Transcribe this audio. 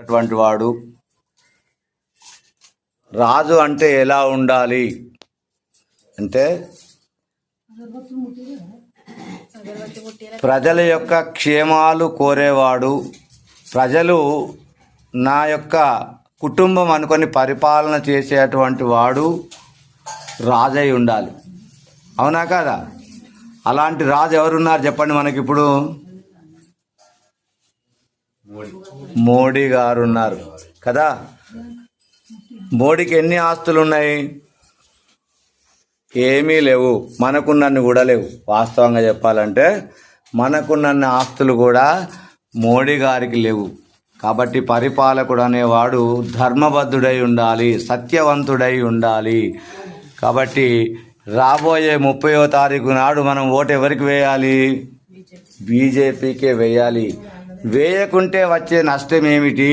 అటువంటి వాడు రాజు అంటే ఎలా ఉండాలి అంటే ప్రజల యొక్క క్షేమాలు కోరేవాడు, ప్రజలు నా యొక్క కుటుంబం అనుకొని పరిపాలన చేసేటువంటి వాడు రాజై ఉండాలి. అవునా కదా? అలాంటి రాజు ఎవరున్నారు చెప్పండి మనకి ఇప్పుడు? మోడీ గారు ఉన్నారు కదా. మోడీకి ఎన్ని ఆస్తులు ఉన్నాయి? ఏమీ లేవు. మనకున్నన్ని కూడా లేవు. వాస్తవంగా చెప్పాలంటే మనకున్నన్ని ఆస్తులు కూడా మోడీ గారికి లేవు. కాబట్టి పరిపాలకుడు అనేవాడు ధర్మబద్ధుడై ఉండాలి, సత్యవంతుడై ఉండాలి. కాబట్టి రాబోయే 30వ తారీఖు నాడు మనం ఓటు ఎవరికి వేయాలి? బీజేపీకే వేయాలి. వేయకుంటే వచ్చే నష్టం ఏమిటి?